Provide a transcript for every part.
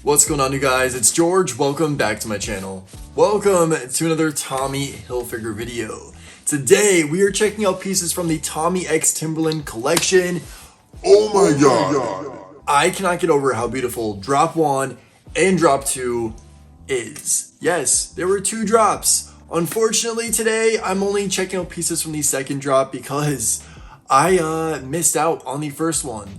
What's going on, you guys? It's George. Welcome back to my channel. Welcome to another Tommy Hilfiger video. Today we are checking out pieces from the Tommy X Timberland collection. Oh my god! I cannot get over how beautiful drop 1 and drop 2 is. Yes, there were 2 drops. Unfortunately today I'm only checking out pieces from the second drop because I missed out on the first one,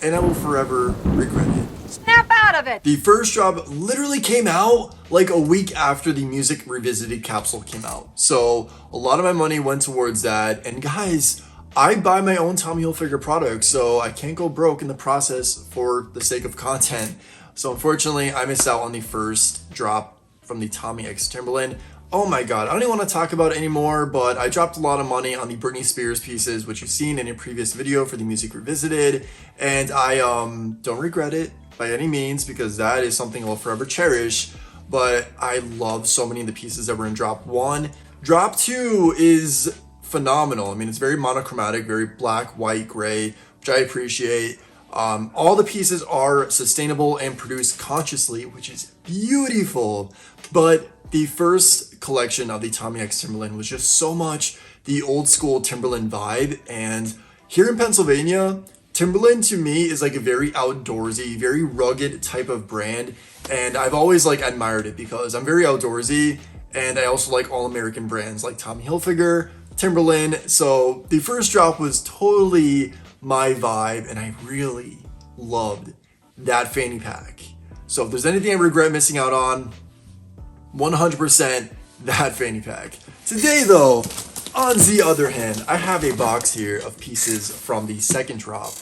and I will forever regret it. Snap out of it! The first drop literally came out like a week after the Music Revisited capsule came out. So a lot of my money went towards that. And guys, I buy my own Tommy Hilfiger products, so I can't go broke in the process for the sake of content. So unfortunately, I missed out on the first drop from the Tommy X Timberland. Oh my god, I don't even want to talk about it anymore, but I dropped a lot of money on the Britney Spears pieces, which you've seen in a previous video for the Music Revisited, and I don't regret it by any means, because that is something I'll forever cherish. But I love so many of the pieces that were in drop 1. Drop 2 is phenomenal. I mean, it's very monochromatic, very black, white, gray, which I appreciate. All the pieces are sustainable and produced consciously, which is beautiful. But the first collection of the Tommy X Timberland was just so much the old school Timberland vibe. And here in Pennsylvania, Timberland to me is like a very outdoorsy, very rugged type of brand. And I've always like admired it because I'm very outdoorsy, and I also like all American brands like Tommy Hilfiger, Timberland. So the first drop was totally my vibe, and I really loved that fanny pack. So if there's anything I regret missing out on, 100% that fanny pack. Today though, on the other hand, I have a box here of pieces from the second drop,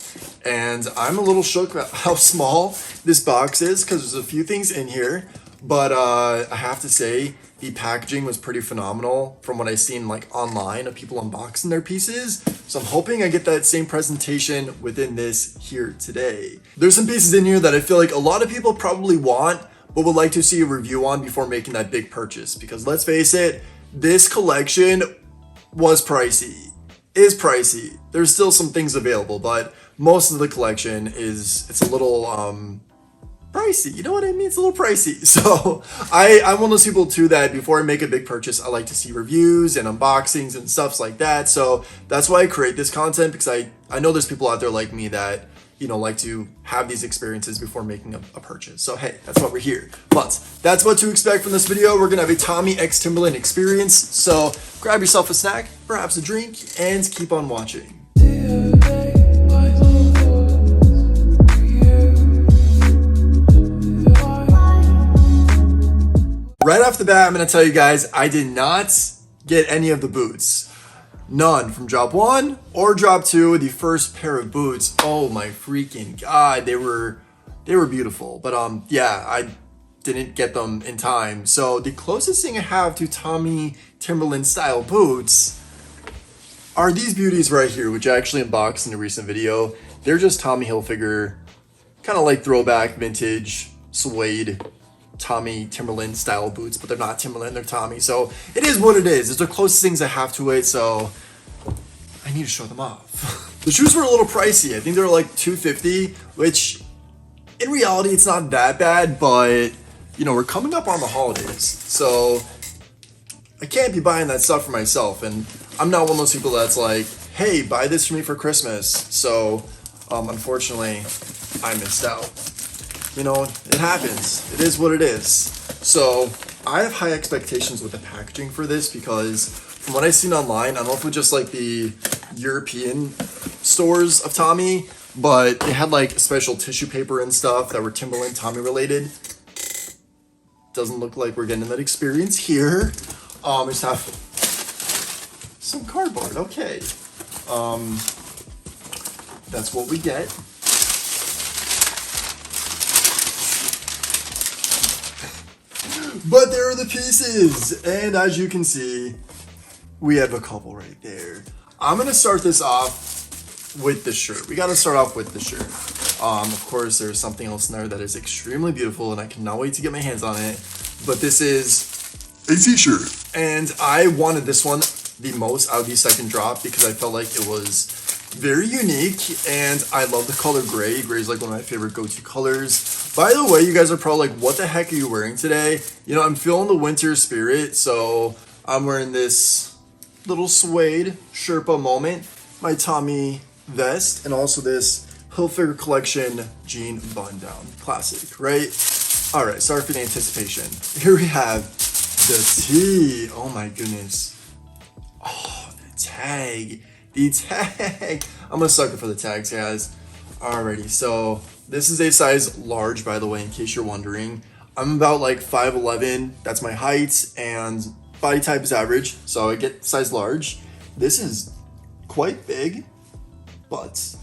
and I'm a little shook at how small this box is because there's a few things in here, but I have to say the packaging was pretty phenomenal from what I've seen like online of people unboxing their pieces. So I'm hoping I get that same presentation within this here today. There's some pieces in here that I feel like a lot of people probably want, but would like to see a review on before making that big purchase, because let's face it, this collection was pricey, is pricey. There's still some things available, but most of the collection it's a little pricey. You know what I mean? It's a little pricey. So I'm one of those people too that before I make a big purchase, I like to see reviews and unboxings and stuff like that. So that's why I create this content, because I know there's people out there like me that, you know, like to have these experiences before making a purchase. So hey, that's why we're here. But that's what to expect from this video. We're gonna have a Tommy X Timberland experience. So grab yourself a snack, perhaps a drink, and keep on watching. Right off the bat, I'm gonna tell you guys, I did not get any of the boots. None from drop 1 or drop 2. The first pair of boots, oh my freaking god, they were beautiful. But yeah, I didn't get them in time. So the closest thing I have to Tommy Timberland style boots are these beauties right here, which I actually unboxed in a recent video. They're just Tommy Hilfiger, kind of like throwback vintage suede Tommy Timberland style boots, but they're not Timberland, they're Tommy. So it is what it is. It's the closest things I have to it, so I need to show them off. The shoes were a little pricey. I think they were like $250, which in reality it's not that bad, but you know, we're coming up on the holidays, so I can't be buying that stuff for myself, and I'm not one of those people that's like, hey, buy this for me for Christmas. So unfortunately I missed out. You know, it happens. It is what it is. So I have high expectations with the packaging for this, because from what I've seen online, I don't know if it was just like the European stores of Tommy, but they had like special tissue paper and stuff that were Timberland Tommy related. Doesn't look like we're getting that experience here. I just have some cardboard. Okay. That's what we get. But there are the pieces, and as you can see, we have a couple right there. I'm gonna start this off with the shirt. We gotta start off with the shirt. Of course, there's something else in there that is extremely beautiful, and I cannot wait to get my hands on it. But this is a t-shirt, and I wanted this one the most out of the second drop because I felt like it was very unique, and I love the color gray. Gray is like one of my favorite go-to colors. By the way, you guys are probably like, what the heck are you wearing today? You know, I'm feeling the winter spirit, so I'm wearing this little suede Sherpa moment, my Tommy vest, and also this Hilfiger collection jean button down. Classic, right? All right, sorry for the anticipation. Here we have the tee. Oh my goodness. Oh, the tag. The tag. I'm a sucker for the tags, guys. Alrighty, so this is a size large, by the way, in case you're wondering. I'm about like 5'11", that's my height, and body type is average, so I get size large. This is quite big, but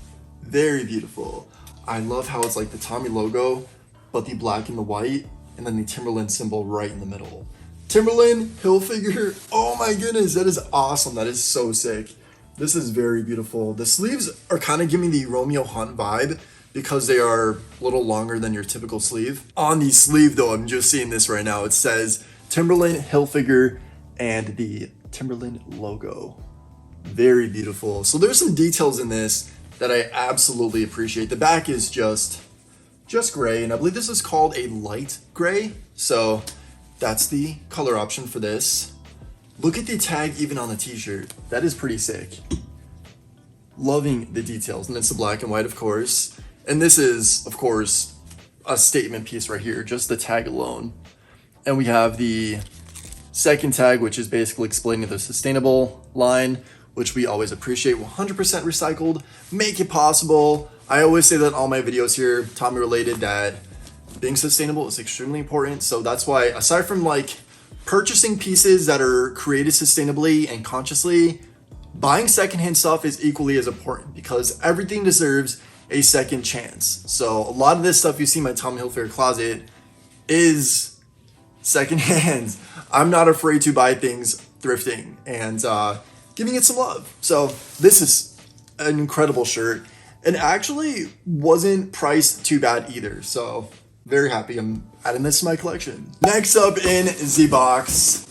very beautiful. I love how it's like the Tommy logo, but the black and the white, and then the Timberland symbol right in the middle. Timberland, Hilfiger, oh my goodness, that is awesome. That is so sick. This is very beautiful. The sleeves are kind of giving the Romeo Hunt vibe because they are a little longer than your typical sleeve. On the sleeve though, I'm just seeing this right now. It says Timberland, Hilfiger, and the Timberland logo. Very beautiful. So there's some details in this that I absolutely appreciate. The back is just gray, and I believe this is called a light gray. So that's the color option for this. Look at the tag even on the t-shirt. That is pretty sick. Loving the details. And it's the black and white, of course. And this is, of course, a statement piece right here, just the tag alone. And we have the second tag, which is basically explaining the sustainable line, which we always appreciate. 100% recycled, make it possible. I always say that in all my videos here, Tommy related, that being sustainable is extremely important. So that's why, aside from like purchasing pieces that are created sustainably and consciously, buying secondhand stuff is equally as important because everything deserves a second chance. So a lot of this stuff you see in my Tommy Hilfiger closet is secondhand. I'm not afraid to buy things thrifting and giving it some love. So this is an incredible shirt and actually wasn't priced too bad either. So very happy I'm adding this to my collection. Next up in the box,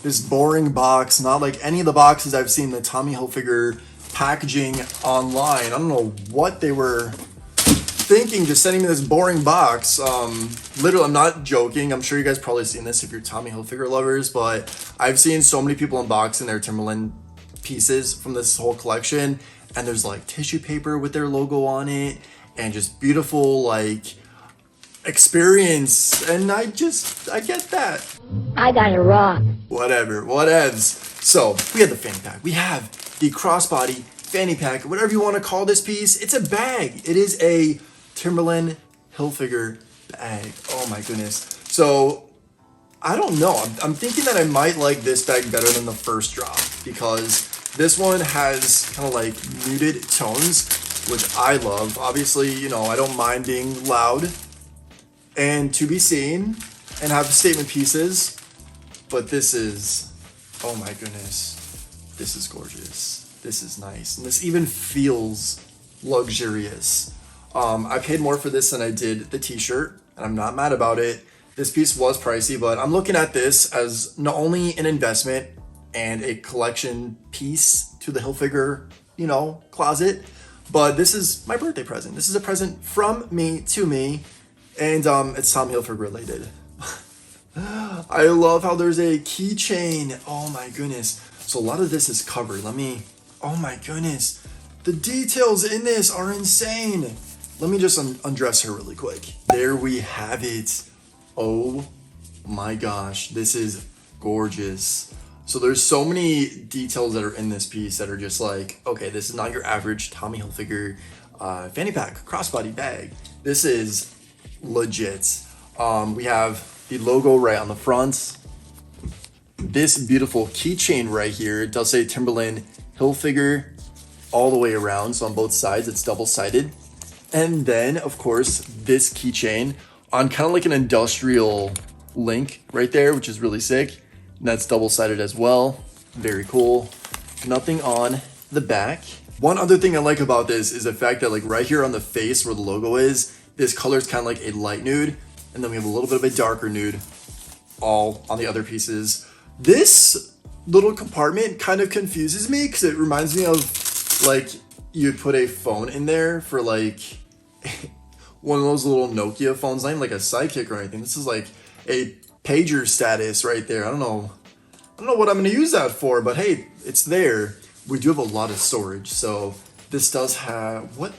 this boring box, not like any of the boxes I've seen the Tommy Hilfiger packaging online. I don't know what they were thinking, just sending me this boring box. Literally, I'm not joking. I'm sure you guys probably seen this if you're Tommy Hilfiger lovers, but I've seen so many people unboxing their Timberland pieces from this whole collection, and there's like tissue paper with their logo on it, and just beautiful like experience, and I get that. I got it wrong. Whatever, whatevs. So we have the fanny pack. We have the crossbody fanny pack, whatever you want to call this piece. It's a bag. It is a Timberland Hilfiger bag. Oh my goodness. So I don't know. I'm thinking that I might like this bag better than the first drop because this one has kind of like muted tones, which I love. Obviously, you know, I don't mind being loud and to be seen and have statement pieces, but this is, oh my goodness, this is gorgeous. This is nice, and this even feels luxurious. I paid more for this than I did the t-shirt, and I'm not mad about it. This piece was pricey, but I'm looking at this as not only an investment and a collection piece to the Hilfiger, you know, closet, but this is my birthday present. This is a present from me to me. And it's Tommy Hilfiger related. I love how there's a keychain. Oh my goodness. So a lot of this is covered. Oh my goodness. The details in this are insane. Let me just undress her really quick. There we have it. Oh my gosh. This is gorgeous. So there's so many details that are in this piece that are just like, okay, this is not your average Tommy Hilfiger fanny pack crossbody bag. This is legit. We have the logo right on the front. This beautiful keychain right here, it does say Timberland Hilfiger all the way around. So on both sides, it's double-sided. And then, of course, this keychain on kind of like an industrial link right there, which is really sick. And that's double-sided as well. Very cool. Nothing on the back. One other thing I like about this is the fact that like right here on the face where the logo is, this color is kind of like a light nude, and then we have a little bit of a darker nude all on the other pieces. This little compartment kind of confuses me because it reminds me of like you'd put a phone in there for like one of those little Nokia phones, not even like a Sidekick or anything. This is like a pager status right there. I don't know what I'm gonna use that for, but hey, it's there. We do have a lot of storage, so this does have what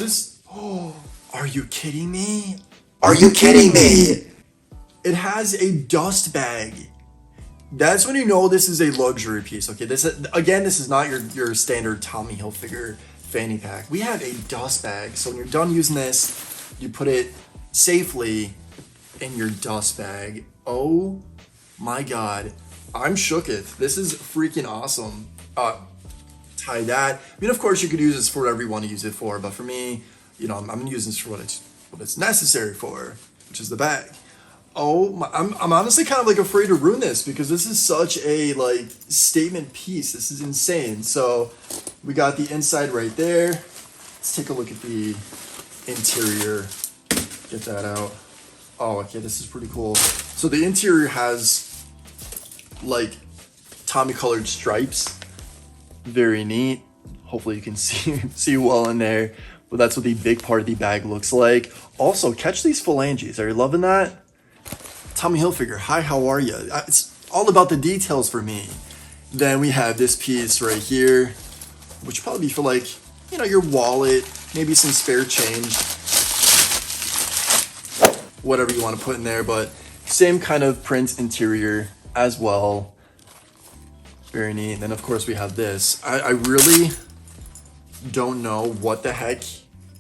is, oh, are you kidding me? Are you kidding me? It has a dust bag. That's when you know this is a luxury piece. Okay, this is not your standard Tommy Hilfiger fanny pack. We have a dust bag, so when you're done using this, you put it safely in your dust bag. Oh my god, I'm shooketh. This is freaking awesome. Tie that. I mean, of course, you could use this for whatever you want to use it for, but for me, you know, I'm gonna use this for what it's necessary for, which is the bag. Oh my, I'm honestly kind of like afraid to ruin this because this is such a like statement piece. This is insane. So we got the inside right there. Let's take a look at the interior. Get that out. Oh, okay, this is pretty cool. So the interior has like Tommy colored stripes. Very neat. Hopefully you can see well in there. But that's what the big part of the bag looks like. Also, catch these phalanges. Are you loving that? Tommy Hilfiger, hi, how are you? It's all about the details for me. Then we have this piece right here, which probably be for like, you know, your wallet, maybe some spare change, whatever you want to put in there, but same kind of print interior as well. Very neat. And then of course we have this. I really don't know what the heck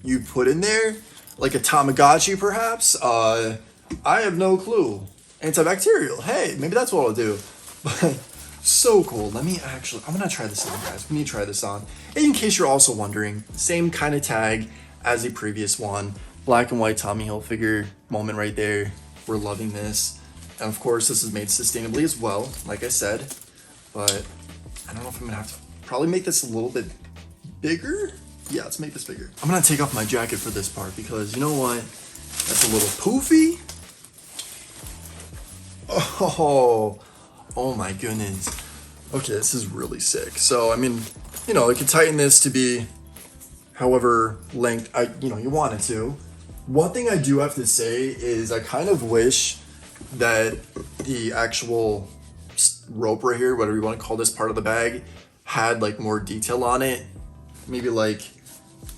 you put in there, like a Tamagotchi perhaps. I have no clue. Antibacterial. Hey, maybe that's what I'll do. But so cool. I'm gonna try this on, guys. We need to try this on. And in case you're also wondering, same kind of tag as the previous one. Black and white Tommy Hilfiger moment right there. We're loving this. And of course, this is made sustainably as well, like I said. But I don't know if I'm gonna have to probably make this a little bit bigger. Yeah, let's make this bigger. I'm gonna take off my jacket for this part because you know what? That's a little poofy. Oh my goodness. Okay, this is really sick. So, I mean, you know, I could tighten this to be however length you want it to. One thing I do have to say is I kind of wish that the actual rope right here, whatever you want to call this part of the bag, had like more detail on it. Maybe like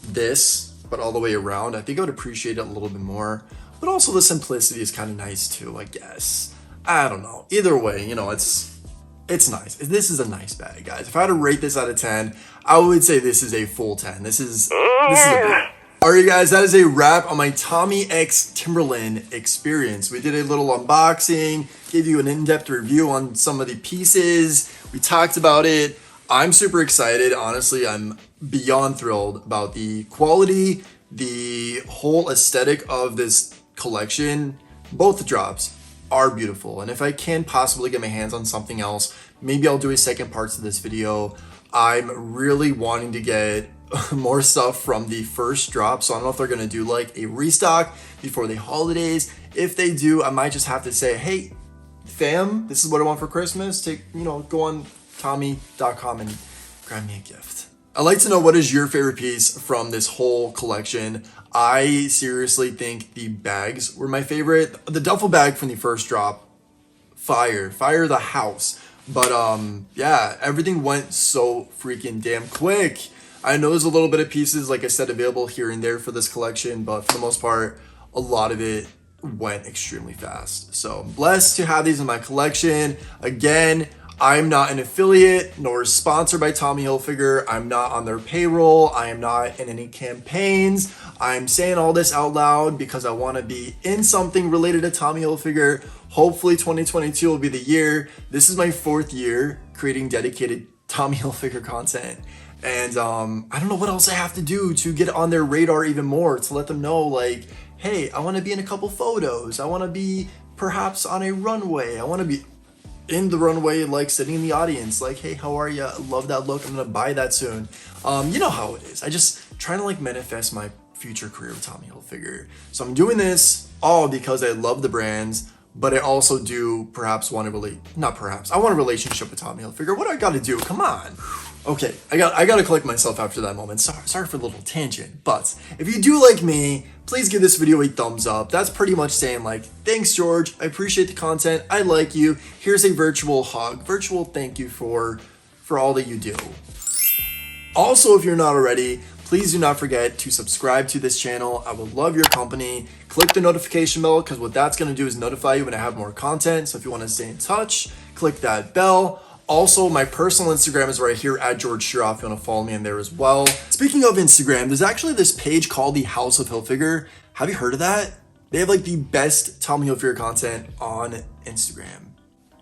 this, but all the way around. I think I would appreciate it a little bit more. But also the simplicity is kind of nice too, I guess. I don't know. Either way, you know, it's nice. This is a nice bag, guys. If I had to rate this out of 10, I would say this is a full 10. This is a big. Alright guys, that is a wrap on my Tommy X Timberland experience. We did a little unboxing, gave you an in-depth review on some of the pieces. We talked about it. I'm super excited. Honestly, I'm beyond thrilled about the quality, the whole aesthetic of this collection. Both drops are beautiful, and if I can possibly get my hands on something else, maybe I'll do a second part to this video. I'm really wanting to get more stuff from the first drop, so I don't know if they're gonna do like a restock before the holidays. If they do, I might just have to say, hey fam, this is what I want for Christmas. Go on tommy.com and grab me a gift. I'd like to know, what is your favorite piece from this whole collection? I seriously think the bags were my favorite. The duffel bag from the first drop, fire the house. But yeah, everything went so freaking damn quick. I know there's a little bit of pieces, like I said, available here and there for this collection, but for the most part, a lot of it went extremely fast. So I'm blessed to have these in my collection. Again, I'm not an affiliate nor sponsored by Tommy Hilfiger. I'm not on their payroll. I am not in any campaigns. I'm saying all this out loud because I want to be in something related to Tommy Hilfiger. Hopefully 2022 will be the year. This is my 4th year creating dedicated Tommy Hilfiger content. And I don't know what else I have to do to get on their radar even more, to let them know, like, hey, I want to be in a couple photos. I want to be perhaps on a runway. I want to be in the runway, like sitting in the audience, like, hey, how are you? I love that look. I'm gonna buy that soon. You know how it is. I just trying to like manifest my future career with Tommy Hilfiger. So I'm doing this all because I love the brands, but I also do perhaps want to I want a relationship with Tommy Hilfiger. What do I got to do? Come on. Okay, I gotta collect myself after that moment. Sorry for the little tangent, but if you do like me, please give this video a thumbs up. That's pretty much saying like, thanks George, I appreciate the content, I like you, here's a virtual hug, virtual thank you for all that you do. Also, if you're not already, please do not forget to subscribe to this channel. I would love your company. Click the notification bell because what that's gonna do is notify you when I have more content. So if you wanna stay in touch, click that bell. Also, my personal Instagram is right here at George Schirra if you want to follow me in there as well. Speaking of Instagram, there's actually this page called the House of Hilfiger. Have you heard of that? They have like the best Tommy Hilfiger content on Instagram.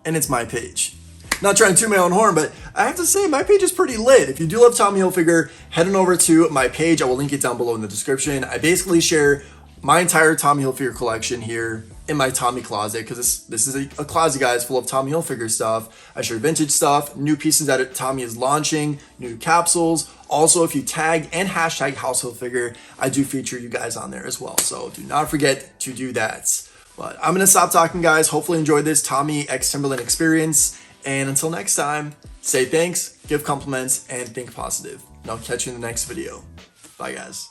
And it's my page. Not trying to toot my own horn, but I have to say my page is pretty lit. If you do love Tommy Hilfiger, head on over to my page. I will link it down below in the description. I basically share my entire Tommy Hilfiger collection here in my Tommy closet, because this is a closet, guys, full of Tommy Hilfiger stuff. I share vintage stuff, new pieces that Tommy is launching, new capsules. Also, if you tag and hashtag House Hilfiger, I do feature you guys on there as well. So do not forget to do that. But I'm gonna stop talking, guys. Hopefully enjoyed this Tommy x Timberland experience. And until next time, say thanks, give compliments, and think positive. And I'll catch you in the next video. Bye, guys.